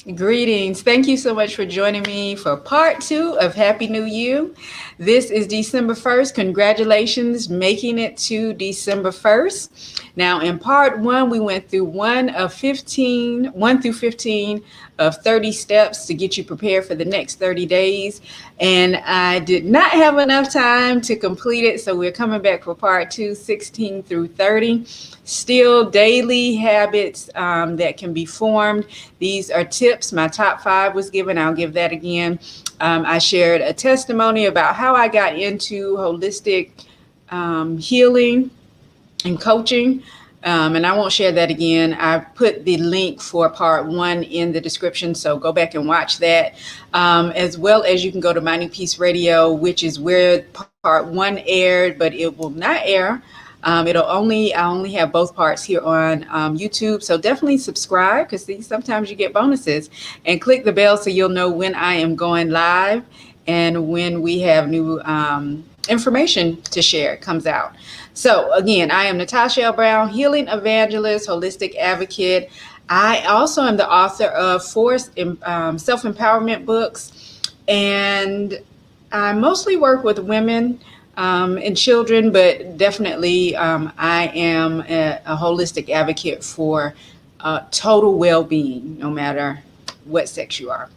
Greetings. Thank you so much for joining me for part two of Happy New You. This is December 1st. Congratulations making it to December 1st. Now, in part one, we went through one through 15 of 30 steps to get you prepared for the next 30 days. And I did not have enough time to complete it. So we're coming back for part two, 16 through 30. Still daily habits that can be formed. These are tips. My top five was given. I'll give that again. I shared a testimony about how I got into holistic healing and coaching. And I won't share that again. I put the link for part one in the description, so go back and watch that. As well as you can go to My New Peace Radio, which is where part one aired, but it will not air. I only have both parts here on YouTube. So definitely subscribe, because sometimes you get bonuses, and click the bell so you'll know when I am going live and when we have new information to share comes out. So again, I am Natasha L. Brown, healing evangelist, holistic advocate. I also am the author of four self-empowerment books, and I mostly work with women and children, but definitely I am a holistic advocate for total well-being, no matter what sex you are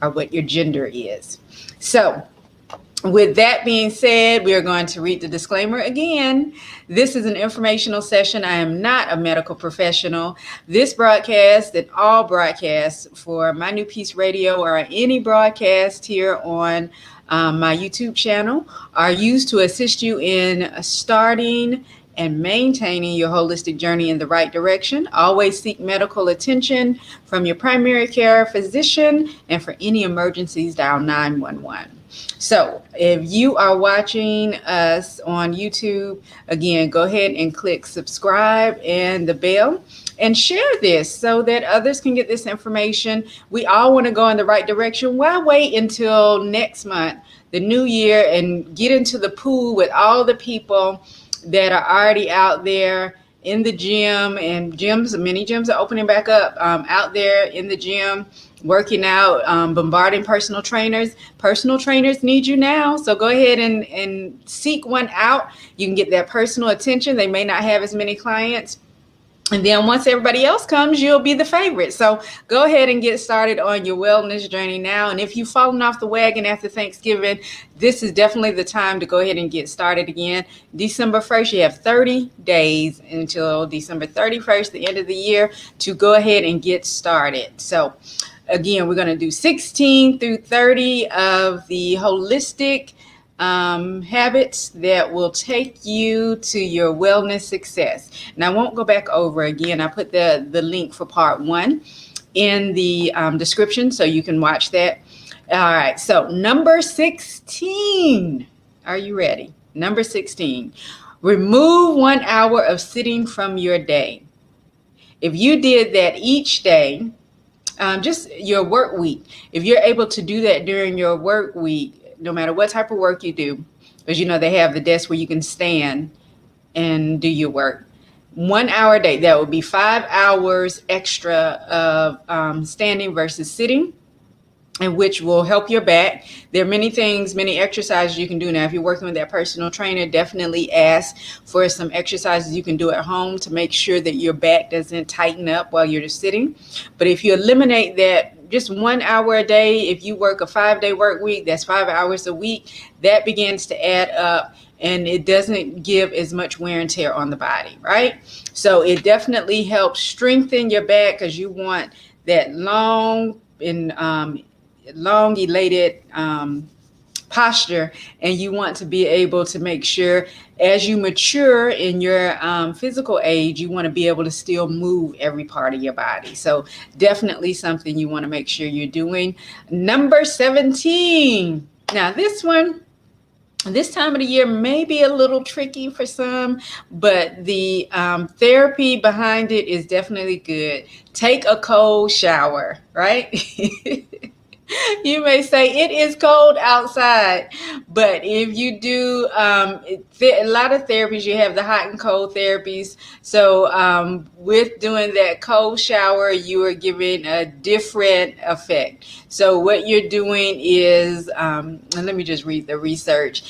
or what your gender is. So with that being said, we are going to read the disclaimer again. This is an informational session. I am not a medical professional. This broadcast and all broadcasts for My New Peace Radio or any broadcast here on my YouTube channel are used to assist you in starting and maintaining your holistic journey in the right direction. Always seek medical attention from your primary care physician, and for any emergencies, dial 911. So if you are watching us on YouTube, again, go ahead and click subscribe and the bell, and share this so that others can get this information. We all want to go in the right direction. Why wait until next month, the new year, and get into the pool with all the people that are already out there in the gym? And many gyms are opening back up, out there in the gym, working out, bombarding personal trainers. Personal trainers need you now. So go ahead and seek one out. You can get that personal attention. They may not have as many clients. And then once everybody else comes, you'll be the favorite. So go ahead and get started on your wellness journey now. And if you've fallen off the wagon after Thanksgiving, this is definitely the time to go ahead and get started again. December 1st, you have 30 days until December 31st, the end of the year, to go ahead and get started. So again, we're going to do 16 through 30 of the holistic habits that will take you to your wellness success. And I won't go back over again. I put the link for part one in the description, so you can watch that. All right, so number 16. Are you ready? Number 16. Remove 1 hour of sitting from your day. If you did that each day, just your work week, if you're able to do that during your work week, no matter what type of work you do, because they have the desk where you can stand and do your work. 1 hour a day, that would be 5 hours extra of standing versus sitting, and which will help your back. There are many exercises you can do now. If you're working with that personal trainer, definitely ask for some exercises you can do at home to make sure that your back doesn't tighten up while you're sitting. But if you eliminate that, just 1 hour a day, if you work a 5-day work week, that's 5 hours a week, that begins to add up, and it doesn't give as much wear and tear on the body, right? So it definitely helps strengthen your back, because you want that long elated posture, and you want to be able to make sure as you mature in your physical age, you want to be able to still move every part of your body. So definitely something you want to make sure you're doing. Number 17. Now this time of the year may be a little tricky for some, but the therapy behind it is definitely good. Take a cold shower, right? You may say it is cold outside, but if you do a lot of therapies, you have the hot and cold therapies. So with doing that cold shower, you are giving a different effect. So what you're doing is, and let me just read the research.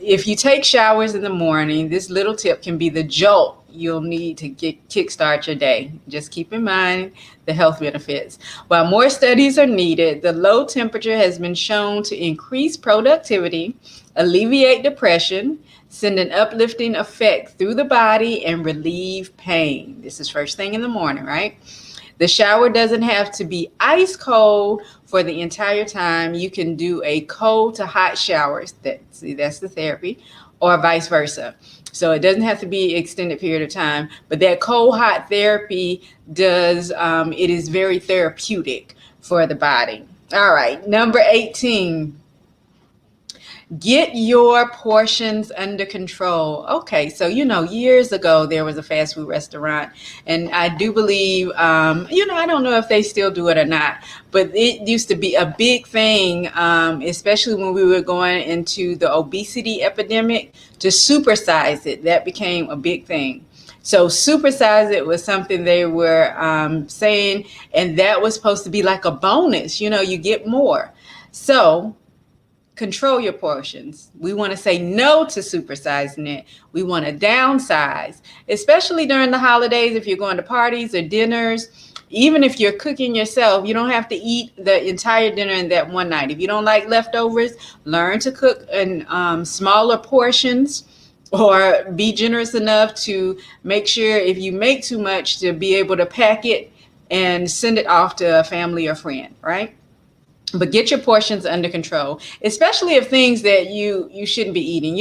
If you take showers in the morning, this little tip can be the jolt you'll need to kickstart your day. Just keep in mind the health benefits. While more studies are needed, the low temperature has been shown to increase productivity, alleviate depression, send an uplifting effect through the body, and relieve pain. This is first thing in the morning, right? The shower doesn't have to be ice cold for the entire time. You can do a cold to hot shower. That's the therapy, or vice versa. So it doesn't have to be extended period of time, but that cold hot therapy does, it is very therapeutic for the body. All right, number 18. Get your portions under control. Okay, so years ago there was a fast food restaurant, and I do believe, I don't know if they still do it or not, but it used to be a big thing, especially when we were going into the obesity epidemic, to supersize it. That became a big thing. So supersize it was something they were saying, and that was supposed to be like a bonus. You get more. So control your portions. We want to say no to supersizing it. We want to downsize, especially during the holidays. If you're going to parties or dinners, even if you're cooking yourself, you don't have to eat the entire dinner in that one night. If you don't like leftovers, learn to cook in smaller portions, or be generous enough to make sure if you make too much to be able to pack it and send it off to a family or friend, right? But get your portions under control, especially of things that you shouldn't be eating,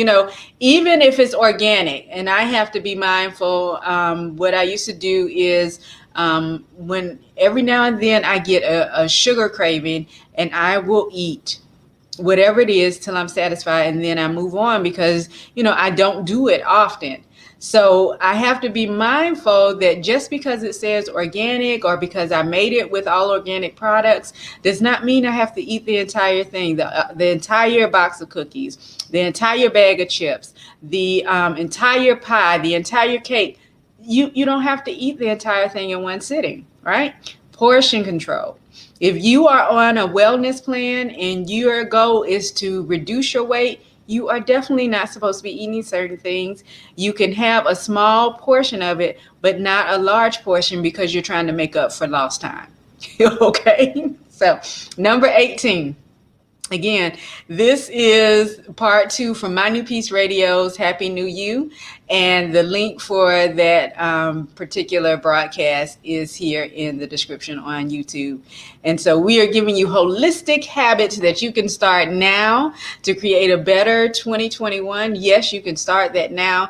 even if it's organic. And I have to be mindful. What I used to do is, when every now and then I get a sugar craving, and I will eat whatever it is till I'm satisfied, and then I move on, because I don't do it often. So I have to be mindful that just because it says organic, or because I made it with all organic products, does not mean I have to eat the entire thing, the entire box of cookies, the entire bag of chips, the entire pie, the entire cake. You don't have to eat the entire thing in one sitting, right? Portion control. If you are on a wellness plan and your goal is to reduce your weight, you are definitely not supposed to be eating certain things. You can have a small portion of it, but not a large portion, because you're trying to make up for lost time. Okay? So, number 18. Again, this is part 2 from My New Peace Radio's Happy New You. And the link for that particular broadcast is here in the description on YouTube. And so we are giving you holistic habits that you can start now to create a better 2021. Yes, you can start that now.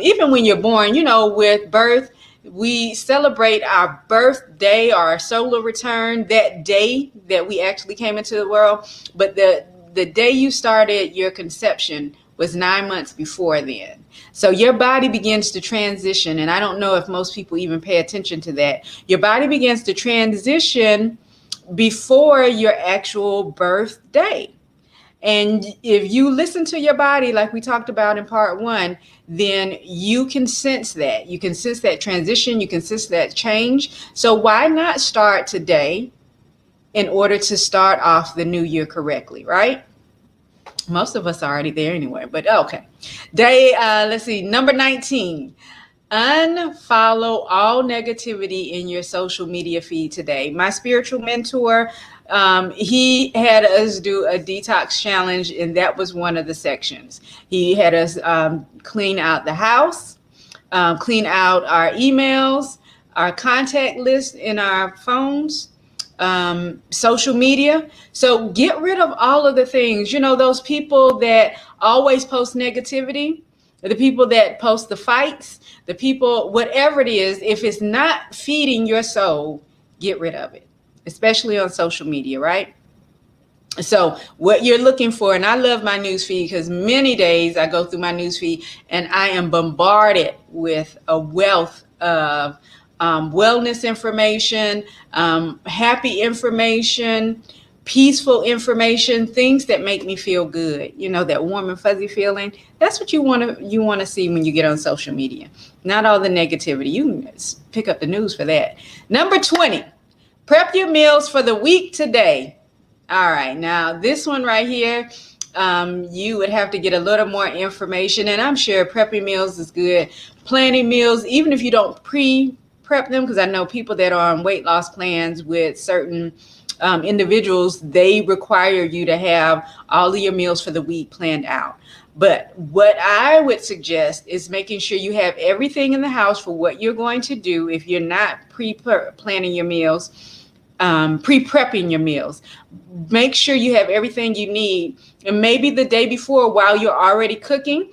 Even when you're born, with birth, we celebrate our birthday, our solar return, that day that we actually came into the world. But the day you started your conception was 9 months before then. So your body begins to transition. And I don't know if most people even pay attention to that. Your body begins to transition before your actual birthday. And if you listen to your body, like we talked about in part 1, then you can sense that. You can sense that transition. You can sense that change. So why not start today in order to start off the new year correctly, right? Most of us are already there anyway, but okay. Let's see, number 19. Unfollow all negativity in your social media feed today. My spiritual mentor, he had us do a detox challenge, and that was one of the sections. He had us clean out the house, clean out our emails, our contact list in our phones, social media. So get rid of all of the things, those people that always post negativity, the people that post the fights, the people, whatever it is, if it's not feeding your soul, get rid of it, especially on social media, right? So what you're looking for, and I love my newsfeed, because many days I go through my newsfeed and I am bombarded with a wealth of wellness information, happy information, peaceful information, things that make me feel good, that warm and fuzzy feeling. That's what you want to see when you get on social media. Not all the negativity. You can pick up the news for that. Number 20, prep your meals for the week today. All right, now this one right here, you would have to get a little more information, and I'm sure prepping meals is good. Planning meals, even if you don't prep them, because I know people that are on weight loss plans with certain individuals, they require you to have all of your meals for the week planned out. But what I would suggest is making sure you have everything in the house for what you're going to do. If you're not pre-planning your meals, pre-prepping your meals, make sure you have everything you need. And maybe the day before, while you're already cooking,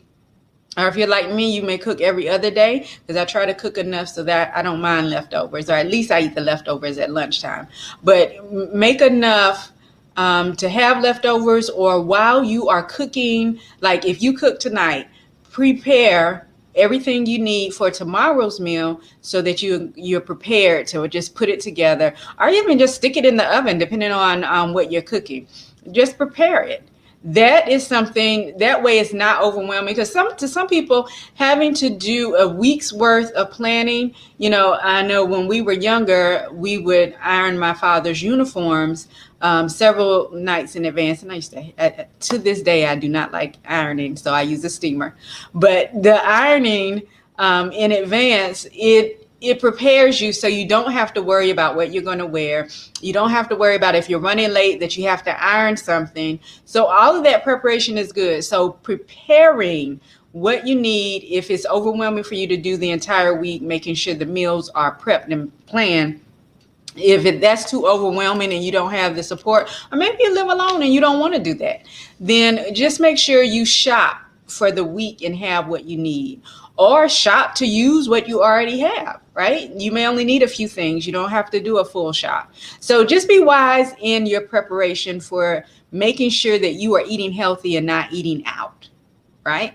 or if you're like me, you may cook every other day, because I try to cook enough so that I don't mind leftovers, or at least I eat the leftovers at lunchtime. But make enough to have leftovers, or while you are cooking, like if you cook tonight, prepare everything you need for tomorrow's meal so that you're prepared to just put it together, or even just stick it in the oven, depending on what you're cooking. Just prepare it. That is something, that way it's not overwhelming, because to some people, having to do a week's worth of planning, I know when we were younger, we would iron my father's uniforms several nights in advance. And I used to this day, I do not like ironing, so I use a steamer. But the ironing in advance, it prepares you so you don't have to worry about what you're going to wear. You don't have to worry about if you're running late that you have to iron something. So all of that preparation is good. So preparing what you need, if it's overwhelming for you to do the entire week, making sure the meals are prepped and planned. If that's too overwhelming and you don't have the support, or maybe you live alone and you don't want to do that, then just make sure you shop for the week and have what you need, or shop to use what you already have, right? You may only need a few things. You don't have to do a full shop. So just be wise in your preparation for making sure that you are eating healthy and not eating out, right?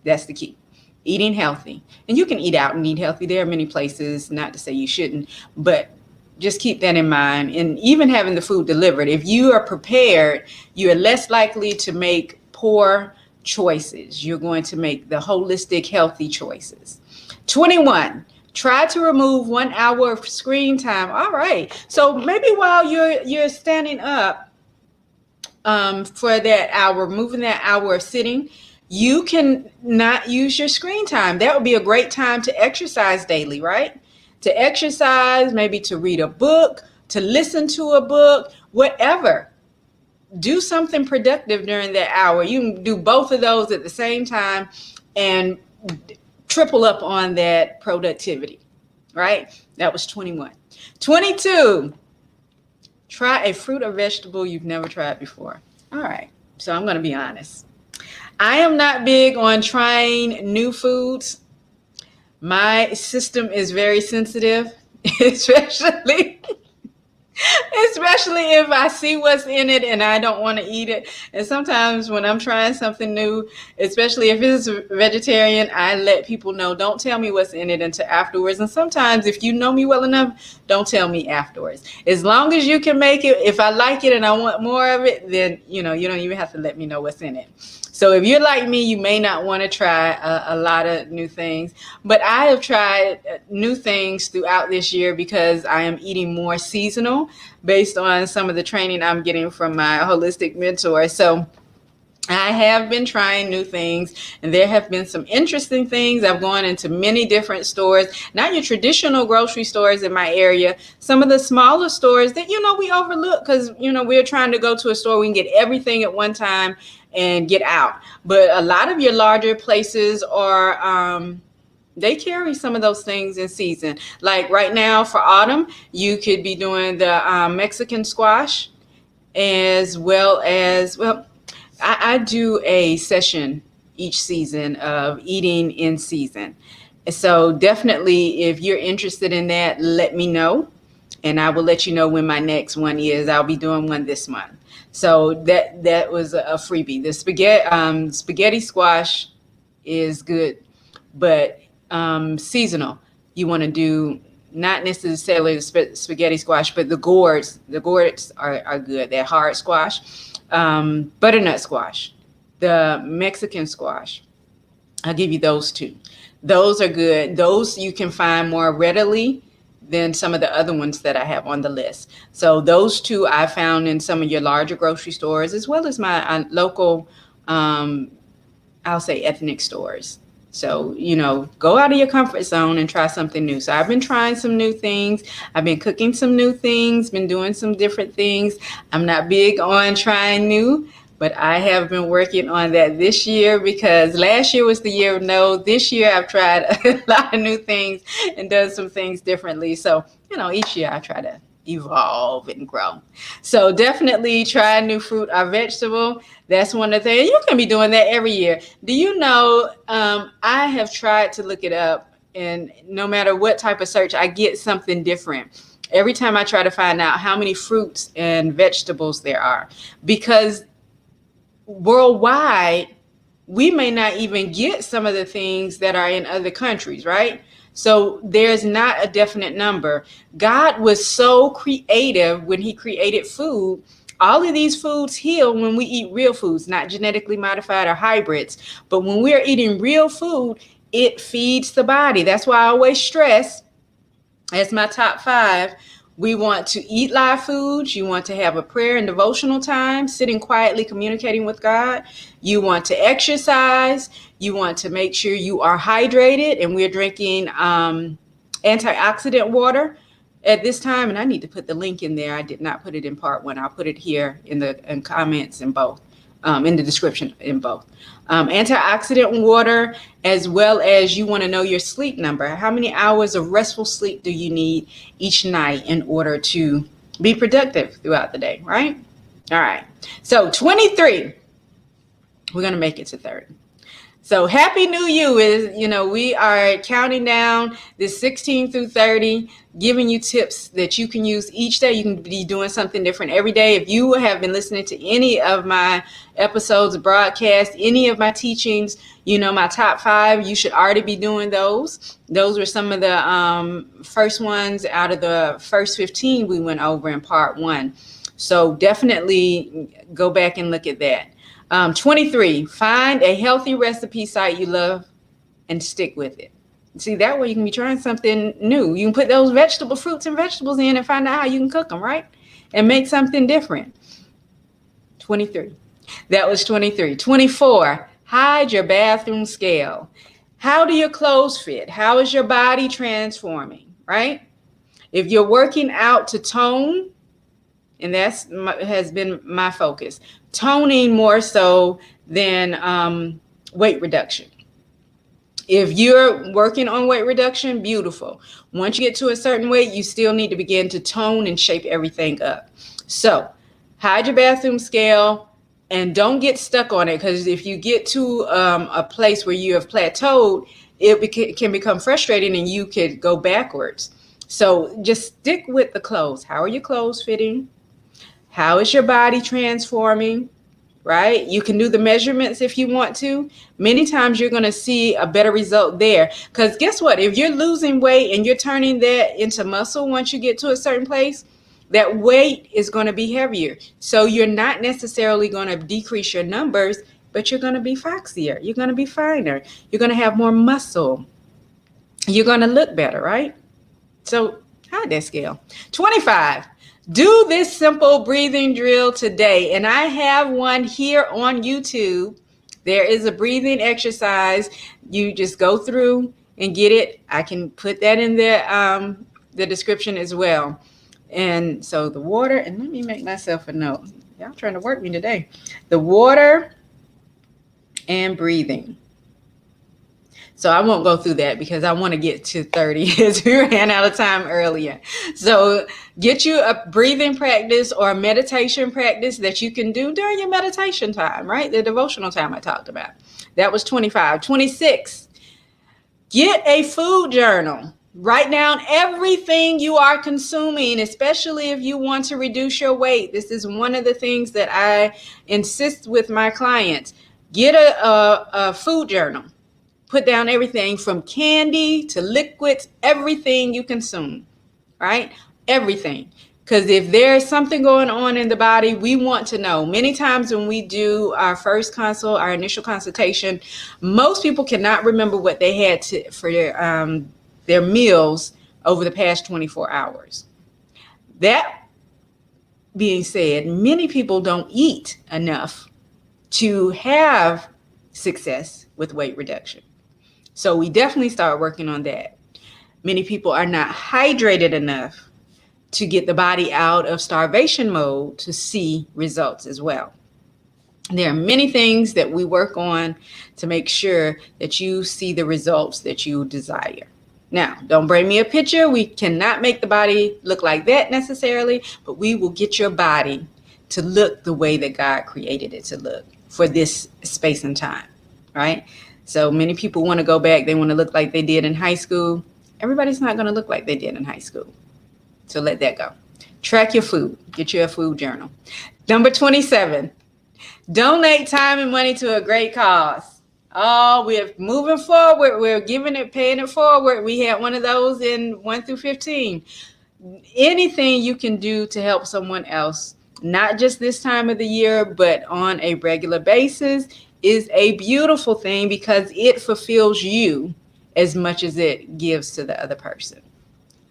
That's the key. Eating healthy. And you can eat out and eat healthy. There are many places, not to say you shouldn't, but just keep that in mind. And even having the food delivered, if you are prepared, you are less likely to make poor choices. You're going to make the holistic, healthy choices. 21, try to remove 1 hour of screen time. All right. So maybe while you're standing up for that hour, moving that hour of sitting, you can not use your screen time. That would be a great time to exercise daily, right? To exercise, maybe to read a book, to listen to a book, whatever. Do something productive during that hour. You can do both of those at the same time and triple up on that productivity, right? That was 21. 22, try a fruit or vegetable you've never tried before. All right, so I'm going to be honest. I am not big on trying new foods. My system is very sensitive, especially if I see what's in it and I don't want to eat it. And sometimes when I'm trying something new, especially if it's vegetarian, I let people know, don't tell me what's in it until afterwards. And sometimes if you know me well enough, don't tell me afterwards. As long as you can make it, if I like it and I want more of it, then you don't even have to let me know what's in it. So if you're like me, you may not want to try a lot of new things, but I have tried new things throughout this year because I am eating more seasonal based on some of the training I'm getting from my holistic mentor. So I have been trying new things, and there have been some interesting things. I've gone into many different stores, not your traditional grocery stores in my area, some of the smaller stores that, we overlook because, we're trying to go to a store, we can get everything at one time and get out. But a lot of your larger places are, they carry some of those things in season. Like right now for autumn, you could be doing the Mexican squash, as well as, I do a session each season of eating in season. So definitely, if you're interested in that, let me know, and I will let you know when my next one is. I'll be doing one this month. So that was a freebie. The spaghetti squash is good, but seasonal. You want to do not necessarily the spaghetti squash, but the gourds. The gourds are good. They're hard squash. Butternut squash, the Mexican squash. I'll give you those two. Those are good. Those you can find more readily than some of the other ones that I have on the list. So those two I found in some of your larger grocery stores, as well as my local, I'll say ethnic stores. So, go out of your comfort zone and try something new. So I've been trying some new things. I've been cooking some new things, been doing some different things. I'm not big on trying new, but I have been working on that this year, because last year was the year of no. This year I've tried a lot of new things and done some things differently. So, each year I try to evolve and grow. So definitely try new fruit or vegetable. That's one of the things. You can be doing that every year. Do you know, I have tried to look it up, and no matter what type of search, I get something different every time I try to find out how many fruits and vegetables there are, because worldwide, we may not even get some of the things that are in other countries, right? So there's not a definite number. God was so creative when he created food. All of these foods heal when we eat real foods, not genetically modified or hybrids. But when we're eating real food, it feeds the body. That's why I always stress, as my top 5, we want to eat live foods. You want to have a prayer and devotional time, sitting quietly communicating with God. You want to exercise. You want to make sure you are hydrated, and we're drinking antioxidant water at this time. And I need to put the link in there. I did not put it in part 1. I'll put it here in the comments in both, in the description in both. Antioxidant water, as well as you want to know your sleep number. How many hours of restful sleep do you need each night in order to be productive throughout the day, right? All right. So 23, we're going to make it to 30. So Happy New You is, we are counting down this 16 through 30, giving you tips that you can use each day. You can be doing something different every day. If you have been listening to any of my episodes, broadcasts, any of my teachings, my top 5, you should already be doing those. Those were some of the first ones out of the first 15 we went over in part 1. So definitely go back and look at that. 23, find a healthy recipe site you love and stick with it. See, that way you can be trying something new. You can put those fruits and vegetables in and find out how you can cook them, right? And make something different. 23. That was 23. 24, hide your bathroom scale. How do your clothes fit? How is your body transforming, right? If you're working out to tone, and has been my focus, toning more so than weight reduction. If you're working on weight reduction, beautiful. Once you get to a certain weight, you still need to begin to tone and shape everything up. So hide your bathroom scale and don't get stuck on it, because if you get to a place where you have plateaued, it can become frustrating and you could go backwards. So just stick with the clothes. How are your clothes fitting? How is your body transforming, right? You can do the measurements if you want to. Many times you're going to see a better result there, because guess what? If you're losing weight and you're turning that into muscle, once you get to a certain place, that weight is going to be heavier. So you're not necessarily going to decrease your numbers, but you're going to be foxier. You're going to be finer. You're going to have more muscle. You're going to look better, right? So hide that scale. 25. Do this simple breathing drill today. And I have one here on YouTube. There is a breathing exercise. You just go through and get it. I can put that in the description as well. And so the water, and let me make myself a note. Y'all trying to work me today. The water and breathing. So I won't go through that because I want to get to 30 as we ran out of time earlier. So get you a breathing practice or a meditation practice that you can do during your meditation time, right? The devotional time I talked about. That was 25. 26, get a food journal. Write down everything you are consuming, especially if you want to reduce your weight. This is one of the things that I insist with my clients. Get a food journal. Put down everything from candy to liquids, everything you consume, right? Everything. Because if there's something going on in the body, we want to know. Many times when we do our first consult, our initial consultation, most people cannot remember what they had for their meals over the past 24 hours. That being said, many people don't eat enough to have success with weight reduction. So we definitely start working on that. Many people are not hydrated enough to get the body out of starvation mode to see results as well. There are many things that we work on to make sure that you see the results that you desire. Now, don't bring me a picture. We cannot make the body look like that necessarily, but we will get your body to look the way that God created it to look for this space and time, right? So many people want to go back. They want to look like they did in high school. Everybody's not going to look like they did in high school. So let that go. Track your food. Get you a food journal. Number 27, donate time and money to a great cause. Oh, we're moving forward. We're paying it forward. We had one of those in 1 through 15. Anything you can do to help someone else, not just this time of the year, but on a regular basis, is a beautiful thing because it fulfills you as much as it gives to the other person.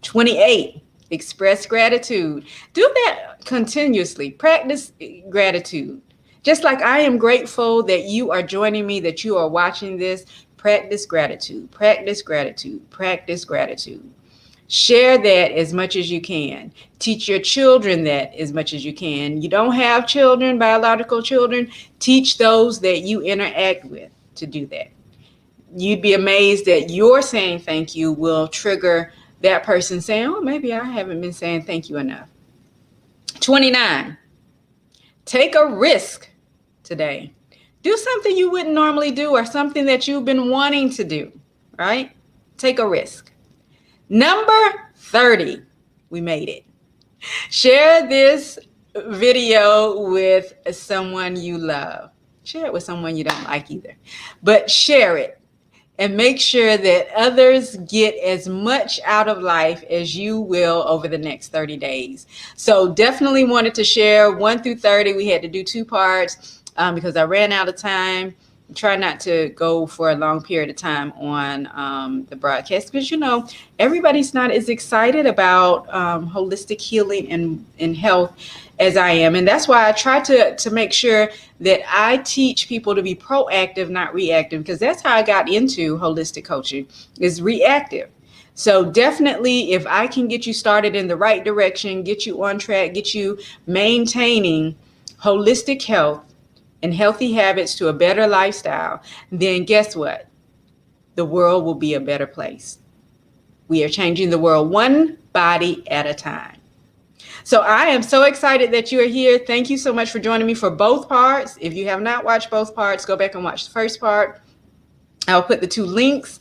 28, express gratitude. Do that continuously. Practice gratitude. Just like I am grateful that you are joining me, that you are watching this, practice gratitude, practice gratitude, practice gratitude. Share that as much as you can. Teach your children that as much as you can. You don't have children, biological children, teach those that you interact with to do that. You'd be amazed that your saying thank you will trigger that person saying, oh, maybe I haven't been saying thank you enough. 29, take a risk today. Do something you wouldn't normally do or something that you've been wanting to do, right? Take a risk. Number 30, we made it. Share this video with someone you love. Share it with someone you don't like either, but share it. And make sure that others get as much out of life as you will over the next 30 days. So definitely wanted to share 1 through 30. We had to do 2 parts because I ran out of time. Try not to go for a long period of time on the broadcast because, everybody's not as excited about holistic healing and health as I am. And that's why I try to make sure that I teach people to be proactive, not reactive, because that's how I got into holistic coaching, is reactive. So definitely, if I can get you started in the right direction, get you on track, get you maintaining holistic health and healthy habits to a better lifestyle, then guess what? The world will be a better place. We are changing the world one body at a time. So I am so excited that you are here. Thank you so much for joining me for both parts. If you have not watched both parts, go back and watch the first part. I'll put the 2 links,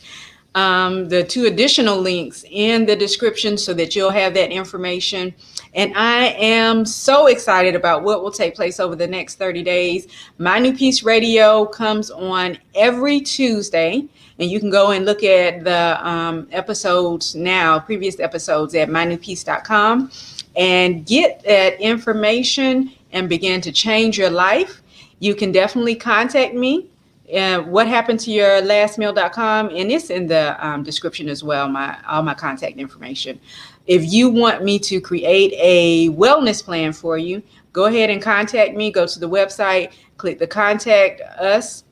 the 2 additional links in the description so that you'll have that information. And I am so excited about what will take place over the next 30 days. My NewPeace Radio comes on every Tuesday, and you can go and look at the episodes now, previous episodes at mynewpeace.com, and get that information and begin to change your life. You can definitely contact me. What happened to your lastmeal.com, and it's in the description as well, all my contact information. If you want me to create a wellness plan for you, go ahead and contact me. Go to the website, click the contact us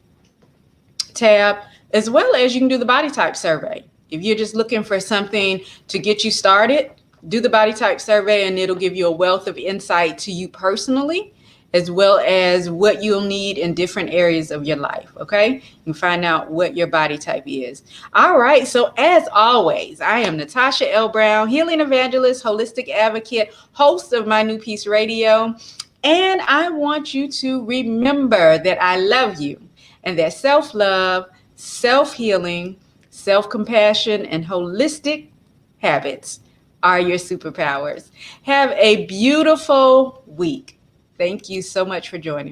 tab, as well as you can do the body type survey. If you're just looking for something to get you started, do the body type survey and it'll give you a wealth of insight to you personally, as well as what you'll need in different areas of your life, okay? You can find out what your body type is. All right, so as always, I am Natasha L. Brown, healing evangelist, holistic advocate, host of My NewPeace Radio, and I want you to remember that I love you and that self-love, self-healing, self-compassion, and holistic habits are your superpowers. Have a beautiful week. Thank you so much for joining me.